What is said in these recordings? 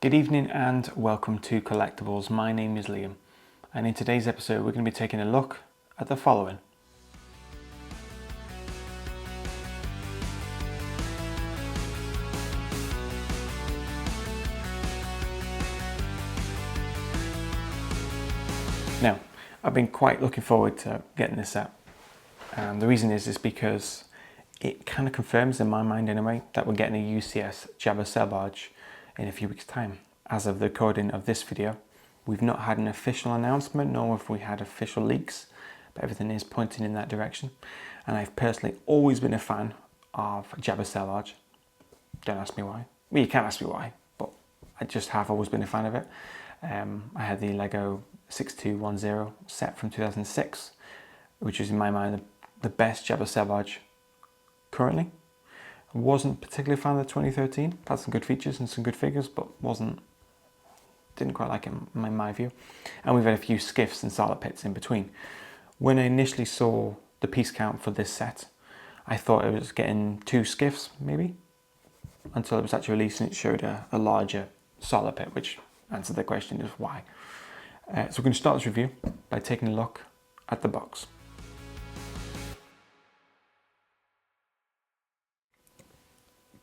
Good evening and welcome to Collectables. My name is Liam, and in today's episode we're going to be taking a look at the following. Now, I've been quite looking forward to getting this set, and the reason is because it kind of confirms in my mind anyway that we're getting a UCS Jabba Sarlacc in a few weeks' time. As of the recording of this video, we've not had an official announcement, nor have we had official leaks, but everything is pointing in that direction. And I've personally always been a fan of Jabba Sarlacc. Don't ask me why. Well, you can't ask me why, but I just have always been a fan of it. I had the Lego 6210 set from 2006, which is in my mind the best Jabba Sarlacc currently. I wasn't particularly a fan of the 2013. It had some good features and some good figures, but didn't quite like it in my view. And we've had a few Skiffs and Sarlacc Pits in between. When I initially saw the piece count for this set, I thought it was getting 2 Skiffs maybe, until it was actually released and it showed a larger Sarlacc Pit, which answered the question of why. So we're going to start this review by taking a look at the box.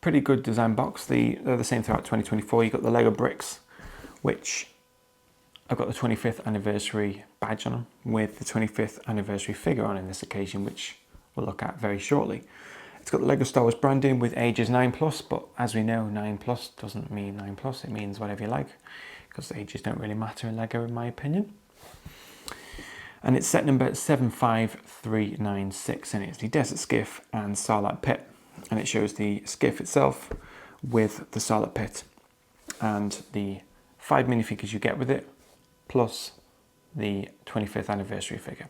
Pretty good design box. They're the same throughout 2024. You've got the Lego bricks, which I've got the 25th anniversary badge on them, with the 25th anniversary figure on in this occasion, which we'll look at very shortly. It's got the Lego Star Wars branding with ages 9+, but as we know, 9+ doesn't mean 9+, it means whatever you like, because the ages don't really matter in Lego in my opinion. And it's set number 75396, and it's the Desert Skiff and Sarlacc Pit. And it shows the Skiff itself with the Sarlacc Pit and the 5 minifigures you get with it, plus the 25th anniversary figure.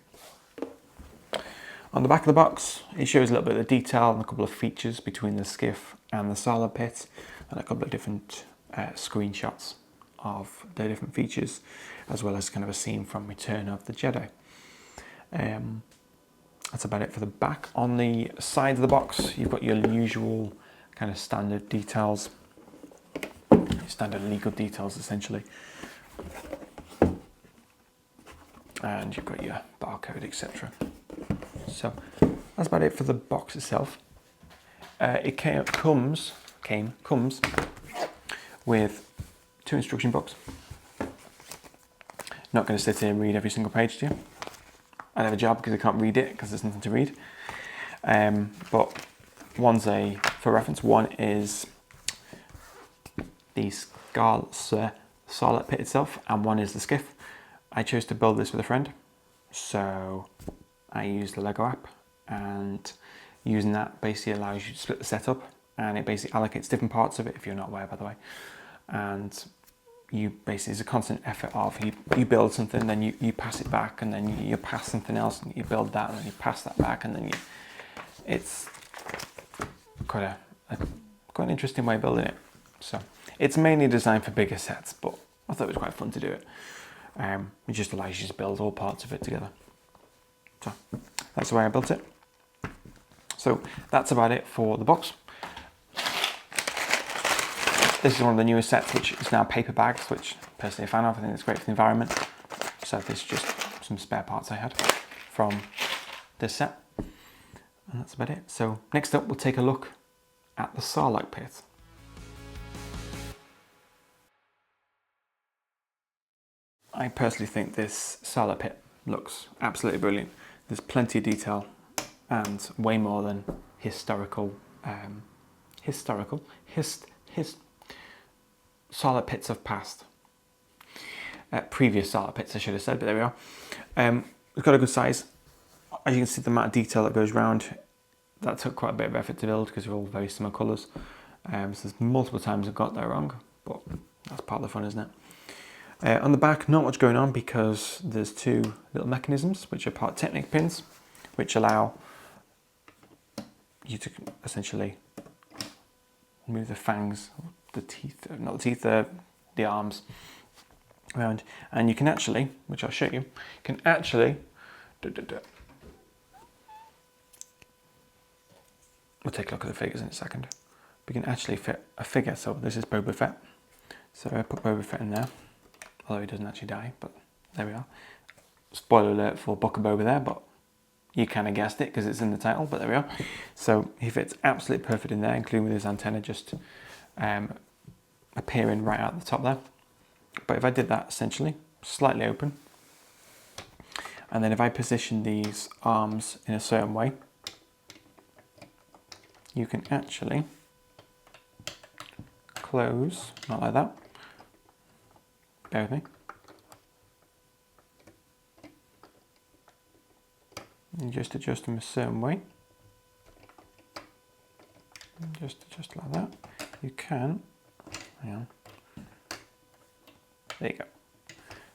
On the back of the box, it shows a little bit of the detail and a couple of features between the Skiff and the Sarlacc Pit, and a couple of different screenshots of the different features, as well as kind of a scene from Return of the Jedi. That's about it for the back. On the side of the box, you've got your usual kind of standard details, standard legal details essentially. And you've got your barcode, etc. So that's about it for the box itself. It comes with 2 instruction books. Not going to sit here and read every single page to you. I have a job because I can't read it because there's nothing to read. But one's for reference, one is the Sarlacc Pit itself, and one is the Skiff. I chose to build this with a friend, so I used the Lego app, and using that basically allows you to split the setup, and it basically allocates different parts of it, if you're not aware by the way. And you basically, it's a constant effort of you build something, then you pass it back, and then you pass something else, and you build that, and then you pass that back, and then it's quite an interesting way of building it. So it's mainly designed for bigger sets, but I thought it was quite fun to do it. It just allows you to build all parts of it together. So that's the way I built it. So that's about it for the box. This is one of the newest sets, which is now paper bags, which I'm personally a fan of. I think it's great for the environment. So this is just some spare parts I had from this set. And that's about it. So next up, we'll take a look at the Sarlacc Pit. I personally think this Sarlacc Pit looks absolutely brilliant. There's plenty of detail and way more than historical Sarlacc Pits of past. Previous Sarlacc Pits, I should have said, but there we are. It's got a good size. As you can see, the amount of detail that goes around, that took quite a bit of effort to build because they're all very similar colours. So there's multiple times I've got that wrong, but that's part of the fun, isn't it? On the back, not much going on because there's 2 little mechanisms, which are part titanic pins, which allow you to essentially move the fangs, the teeth, not the teeth, the arms around, and you can actually, which I'll show you, can actually we'll take a look at the figures in a second. We can actually fit a figure. So this is Boba Fett. So I put Boba Fett in there, although he doesn't actually die, but there we are. Spoiler alert for Book of Boba there, but you kind of guessed it because it's in the title, but there we are. So he fits absolutely perfect in there, including with his antenna just appearing right out the top there. But if I did that essentially, slightly open, and then if I position these arms in a certain way, you can actually close, not like that, bear with me, and just adjust them a certain way, just adjust like that. You can, hang on, there you go.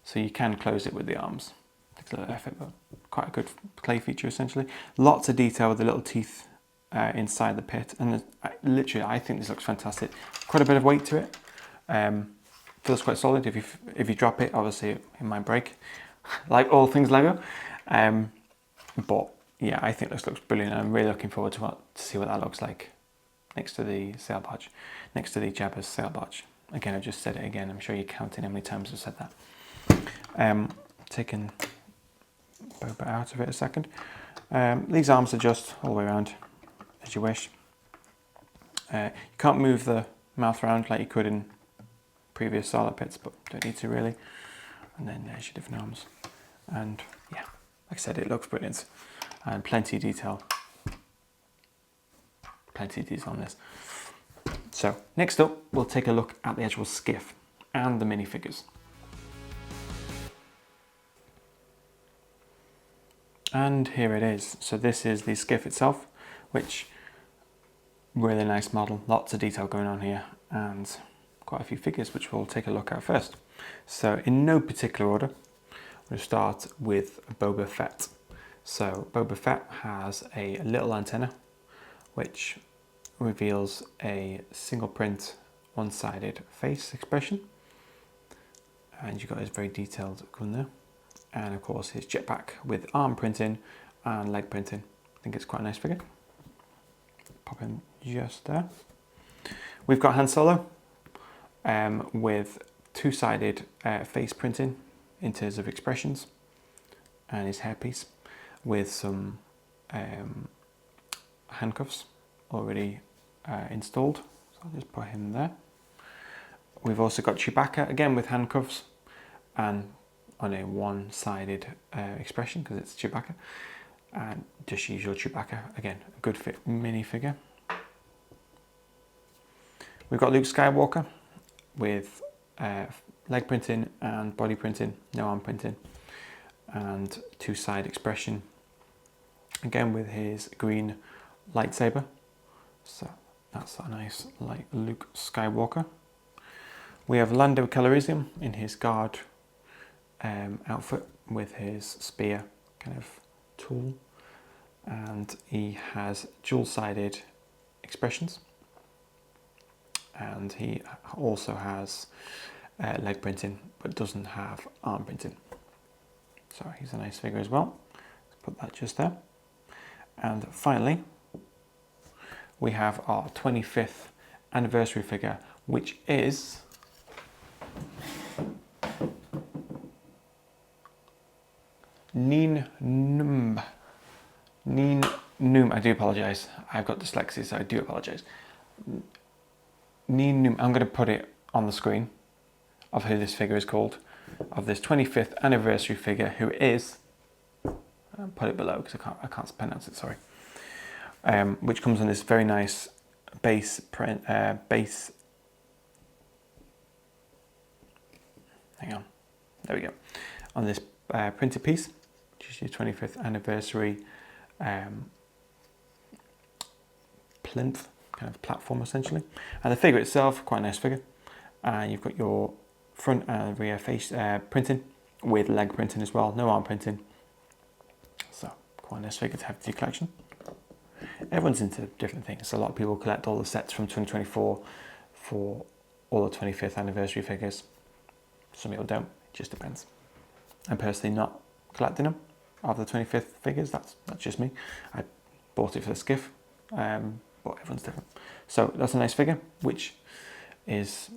So you can close it with the arms. Takes a little effort, but quite a good clay feature essentially. Lots of detail with the little teeth inside the pit, and literally I think this looks fantastic. Quite a bit of weight to it. Feels quite solid. If you drop it, obviously it might break, like all things Lego. But yeah, I think this looks brilliant. I'm really looking forward to see what that looks like next to the sail barge, next to the Jabba's sail barge. Again, I just said it again. I'm sure you're counting how many times I've said that. Taking Boba out of it a second. These arms adjust all the way around as you wish. You can't move the mouth around like you could in previous Sarlacc pits, but don't need to really. And then there's your different arms. And yeah, like I said, it looks brilliant. And plenty of detail. Plenty of detail on this. So next up, we'll take a look at the actual skiff and the minifigures. And here it is. So this is the skiff itself, which really nice model, lots of detail going on here, and quite a few figures which we'll take a look at first. So in no particular order, we'll start with Boba Fett. So Boba Fett has a little antenna which reveals a single print one-sided face expression, and you've got his very detailed gun there, and of course his jetpack with arm printing and leg printing. I think it's quite a nice figure. Pop him just there. We've got Han Solo with two-sided face printing in terms of expressions, and his hairpiece with some handcuffs already installed. So I'll just put him there. We've also got Chewbacca again with handcuffs and on a one-sided expression because it's Chewbacca, and just usual Chewbacca, again a good fit minifigure. We've got Luke Skywalker with leg printing and body printing, no arm printing, and two-side expression, again with his green lightsaber. So that's a nice light Luke Skywalker. We have Lando Calrissian in his guard outfit with his spear kind of tool, and he has dual-sided expressions, and he also has leg printing but doesn't have arm printing. So he's a nice figure as well. Let's put that just there. And finally, we have our 25th anniversary figure, which is Nien Nunb. I do apologise. I've got dyslexia, so I do apologise. Nien Nunb. I'm going to put it on the screen of who this figure is called, of this 25th anniversary figure, who is, I'll put it below because I can't pronounce it, sorry, which comes in this very nice base print, hang on, there we go, on this printed piece, which is your 25th anniversary plinth, kind of platform essentially. And the figure itself, quite a nice figure. And you've got your front and rear face printing with leg printing as well, no arm printing. So quite a nice figure to have to your collection. Everyone's into different things. A lot of people collect all the sets from 2024 for all the 25th anniversary figures. Some people don't, it just depends. I'm personally not collecting them of the 25th figures, that's just me. I bought it for the skiff, but everyone's different. So that's a nice figure, which is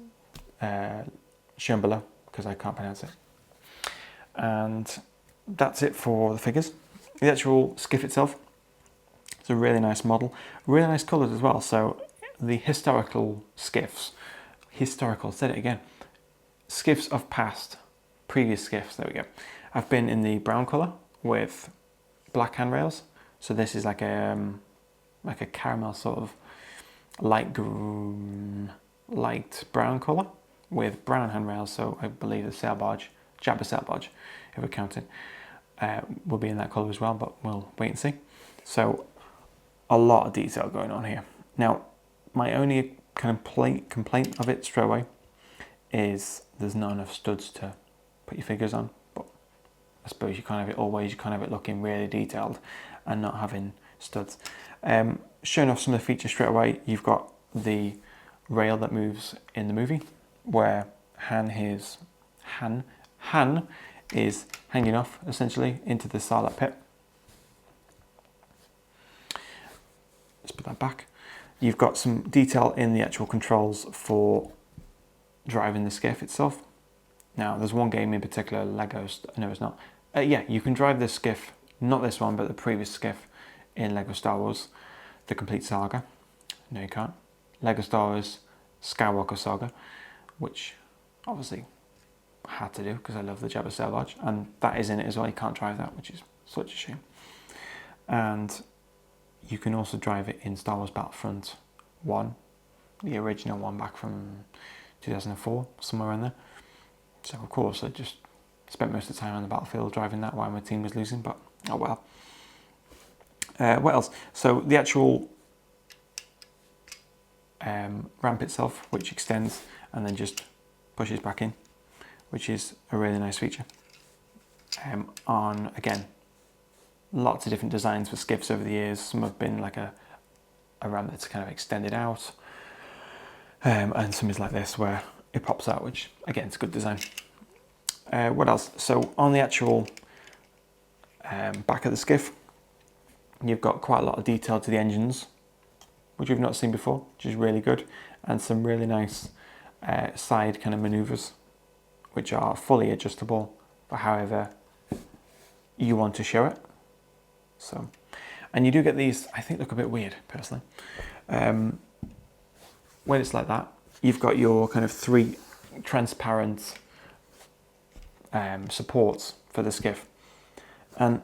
shown below because I can't pronounce it. And that's it for the figures. The actual skiff itself, it's a really nice model, really nice colours as well. So the historical skiffs, said it again, skiffs of previous skiffs, there we go, have been in the brown colour with black handrails. So this is like a caramel sort of light brown colour with brown handrails. So I believe the sail barge, Jabba sail barge, if we're counting, will be in that colour as well, but we'll wait and see. So a lot of detail going on here. Now, my only kind of complaint of it straight away is there's not enough studs to put your figures on, but I suppose you can't have it always. You can't have it looking really detailed and not having studs. Showing off some of the features straight away, you've got the rail that moves in the movie, where Han is hanging off essentially into the Sarlacc Pit. Let's put that back. You've got some detail in the actual controls for driving the skiff itself. Now, there's one game in particular, no it's not. Yeah, you can drive this skiff, not this one, but the previous skiff in LEGO Star Wars, The Complete Saga. No, you can't. LEGO Star Wars Skywalker Saga, which obviously I had to do because I love the Jabba sail barge, and that is in it as well. You can't drive that, which is such a shame. And you can also drive it in Star Wars Battlefront 1, the original one back from 2004, somewhere around there. So of course I just spent most of the time on the battlefield driving that while my team was losing, but oh well. What else? So the actual ramp itself, which extends and then just pushes back in, which is a really nice feature. On, again, lots of different designs for skiffs over the years. Some have been like a ramp that's kind of extended out, and some is like this where it pops out, which again, it's a good design. What else? So on the actual back of the skiff, you've got quite a lot of detail to the engines, which we've not seen before, which is really good, and some really nice side kind of maneuvers, which are fully adjustable for however you want to show it. So, and you do get these, I think, look a bit weird personally. When it's like that, you've got your kind of 3 transparent supports for the skiff, and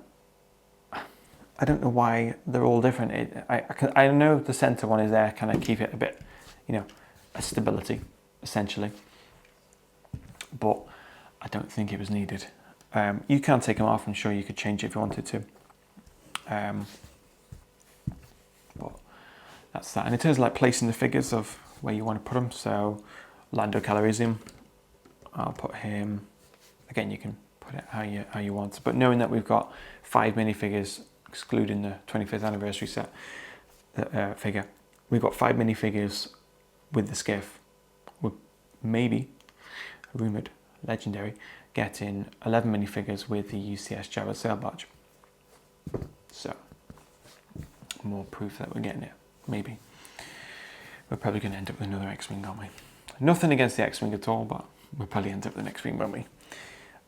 I don't know why they're all different. I know the center one is there, kind of keep it a bit, you know, a stability essentially, but I don't think it was needed. You can take them off. I'm sure you could change it if you wanted to. But that's that. And in terms of like placing the figures of where you want to put them, so Lando Calrissian, I'll put him. Again, you can put it how you want. But knowing that we've got 5 minifigures, excluding the 25th anniversary set figure, we've got 5 minifigures with the skiff. We're maybe, rumoured, legendary, getting 11 minifigures with the UCS Jabba sail barge. So, more proof that we're getting it. Maybe. We're probably going to end up with another X-Wing, aren't we? Nothing against the X-Wing at all, but we'll probably end up with an X-Wing, won't we?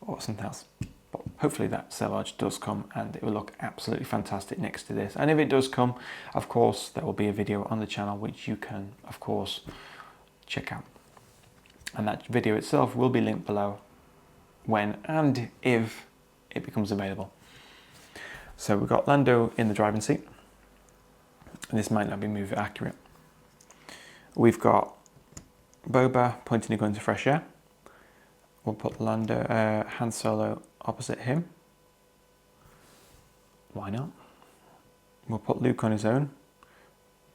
Or something else. But hopefully that sail barge does come, and it will look absolutely fantastic next to this. And if it does come, of course, there will be a video on the channel which you can, of course, check out. And that video itself will be linked below when and if it becomes available. So we've got Lando in the driving seat. And this might not be movie accurate. We've got Boba pointing a gun to fresh air. We'll put Lando, Han Solo opposite him. Why not? We'll put Luke on his own,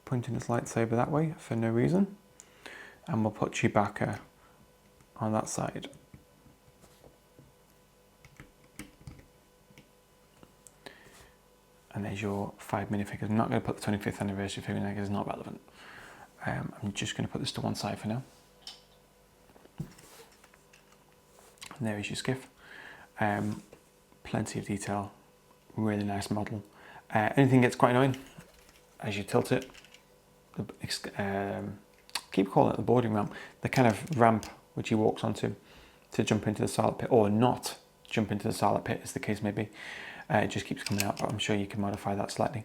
pointing his lightsaber that way for no reason. And we'll put Chewbacca on that side. And there's your 5 minifigures. I'm not going to put the 25th anniversary figure in there because it's not relevant. I'm just going to put this to one side for now. And there is your skiff. Plenty of detail. Really nice model. Anything gets quite annoying as you tilt it. Keep calling it the boarding ramp. The kind of ramp which he walks onto to jump into the Sarlacc Pit, or not jump into the Sarlacc Pit, as the case may be. It just keeps coming out, but I'm sure you can modify that slightly.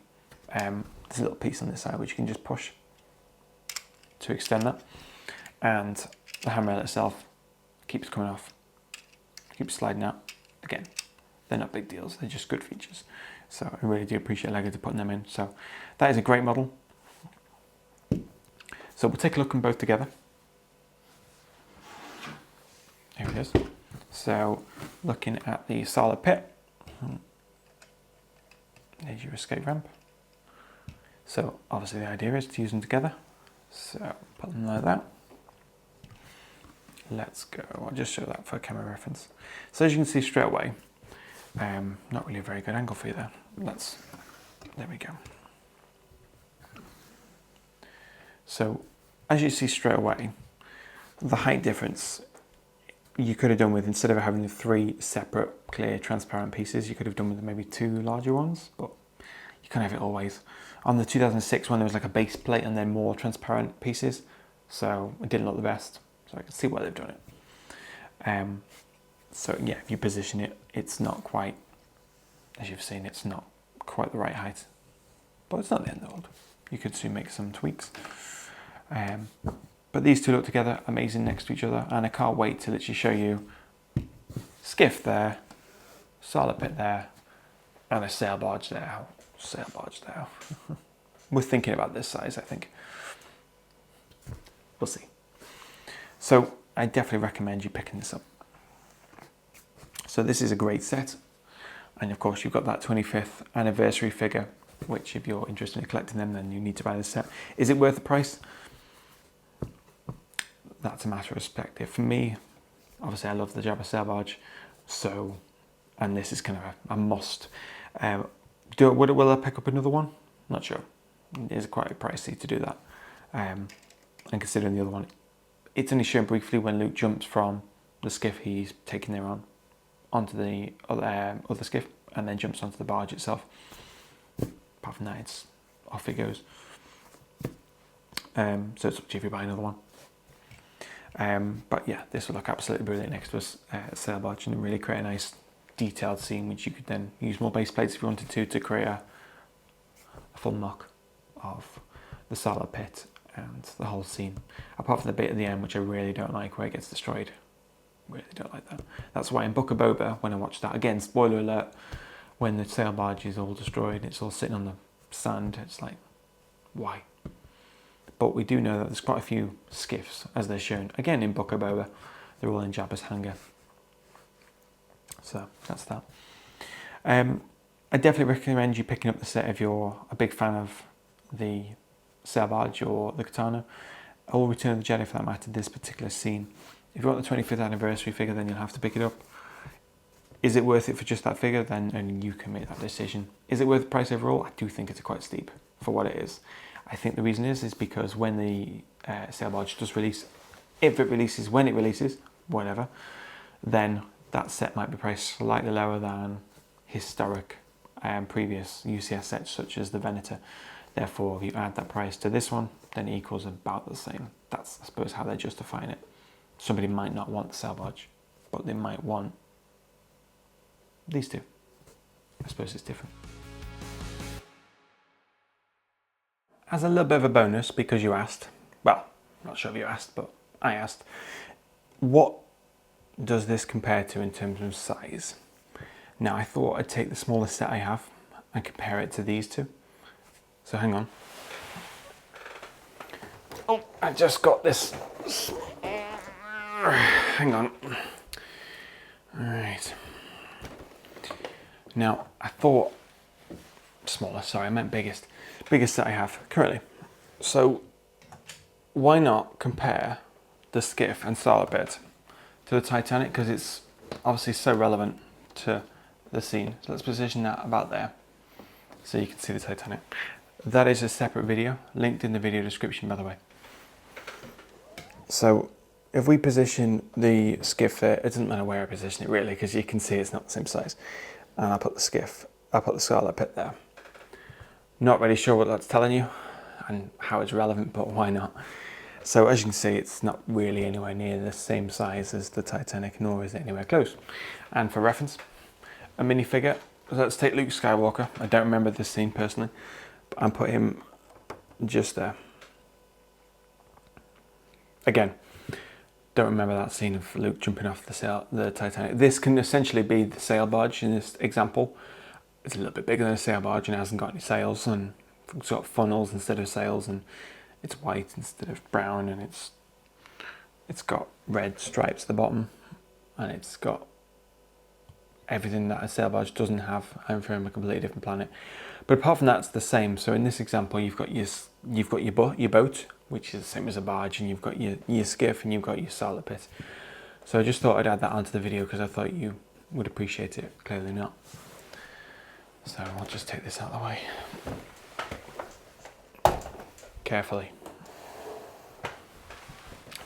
There's a little piece on this side which you can just push to extend that, and the handrail itself keeps coming off, keeps sliding out. Again, they're not big deals, they're just good features. So I really do appreciate LEGO to putting them in. So that is a great model. So we'll take a look at them both together. Here it is. So looking at the Sarlacc Pit, there's your escape ramp. So obviously the idea is to use them together. So put them like that. Let's go, I'll just show that for camera reference. So as you can see straight away, not really a very good angle for you there. There we go. So as you see straight away, the height difference you could have done with, instead of having the 3 separate clear transparent pieces, you could have done with maybe 2 larger ones, but you can't have it always. On the 2006 one, there was like a base plate and then more transparent pieces, so it didn't look the best. So I can see why they've done it. So yeah, if you position it, it's not quite, as you've seen, it's not quite the right height, but it's not the end of the world. You could soon make some tweaks. But these two look together amazing next to each other, and I can't wait to literally show you Skiff there, Sarlacc Pit there, and a sail barge there. Sail barge there. We're thinking about this size, I think. We'll see. So I definitely recommend you picking this up. So this is a great set, and of course you've got that 25th anniversary figure, which if you're interested in collecting them, then you need to buy this set. Is it worth the price? That's a matter of perspective. For me, obviously I love the Jabba sail barge, so, and this is kind of a must. Will I pick up another one? Not sure. It is quite pricey to do that. And considering the other one, it's only shown briefly when Luke jumps from the skiff he's taking there onto the other skiff, and then jumps onto the barge itself. Apart from that, it's off it goes. So it's up to you if you buy another one. But yeah, this will look absolutely brilliant next to a sail barge, and really create a nice detailed scene, which you could then use more base plates if you wanted to create a full mock of the Sarlacc Pit and the whole scene. Apart from the bit at the end, which I really don't like, where it gets destroyed. Really don't like that. That's why in Book of Boba, when I watched that, again, spoiler alert, when the sail barge is all destroyed, it's all sitting on the sand, it's like, why? But we do know that there's quite a few skiffs, as they're shown, again in Book of Boba. They're all in Jabba's hangar. So that's that. I definitely recommend you picking up the set if you're a big fan of the sail barge or the katana, or Return of the Jedi for that matter, this particular scene. If you want the 25th anniversary figure, then you'll have to pick it up. Is it worth it for just that figure? Then only you can make that decision. Is it worth the price overall? I do think it's quite steep for what it is. I think the reason is because when the sail barge does release, if it releases, when it releases, whatever, then that set might be priced slightly lower than historic previous UCS sets such as the Venator. Therefore, if you add that price to this one, then it equals about the same. That's, I suppose, how they're justifying it. Somebody might not want the sail barge, but they might want these two. I suppose it's different. As a little bit of a bonus, because you asked, well, I'm not sure if you asked, but I asked, what does this compare to in terms of size? Now, I thought I'd take the smallest set I have and compare it to these two. So hang on. Oh, I just got this. Hang on. All right. Now, I thought smaller, sorry, I meant biggest. Biggest that I have currently. So why not compare the Skiff and Sarlacc Pit to the Titanic, because it's obviously so relevant to the scene. So let's position that about there so you can see the Titanic. That is a separate video, linked in the video description, by the way. So if we position the Skiff there, it doesn't matter where I position it really, because you can see it's not the same size. And I'll put the Skiff, I'll put the Sarlacc Pit there. Not really sure what that's telling you and how it's relevant, but why not? So as you can see, it's not really anywhere near the same size as the Titanic, nor is it anywhere close. And for reference, a minifigure. Let's take Luke Skywalker. I don't remember this scene personally, but I'll put him just there. Again, don't remember that scene of Luke jumping off the Titanic. This can essentially be the sail barge in this example. It's a little bit bigger than a sail barge and it hasn't got any sails, and it's got funnels instead of sails, and it's white instead of brown, and it's got red stripes at the bottom, and it's got everything that a sail barge doesn't have. I'm from a completely different planet, but apart from that, it's the same. So in this example, you've got your boat, which is the same as a barge, and you've got your skiff, and you've got your Sarlacc Pit. So I just thought I'd add that onto the video because I thought you would appreciate it. Clearly not. So I'll just take this out of the way carefully.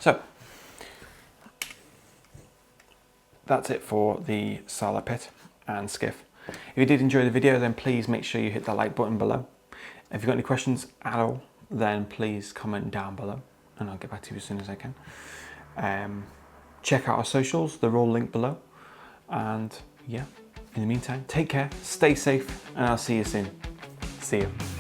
So that's it for the Sarlacc Pit and skiff. If you did enjoy the video, then please make sure you hit the like button below. If you've got any questions at all, then please comment down below and I'll get back to you as soon as I can. Check out our socials, they're all linked below. And yeah, in the meantime, take care, stay safe, and I'll see you soon. See you.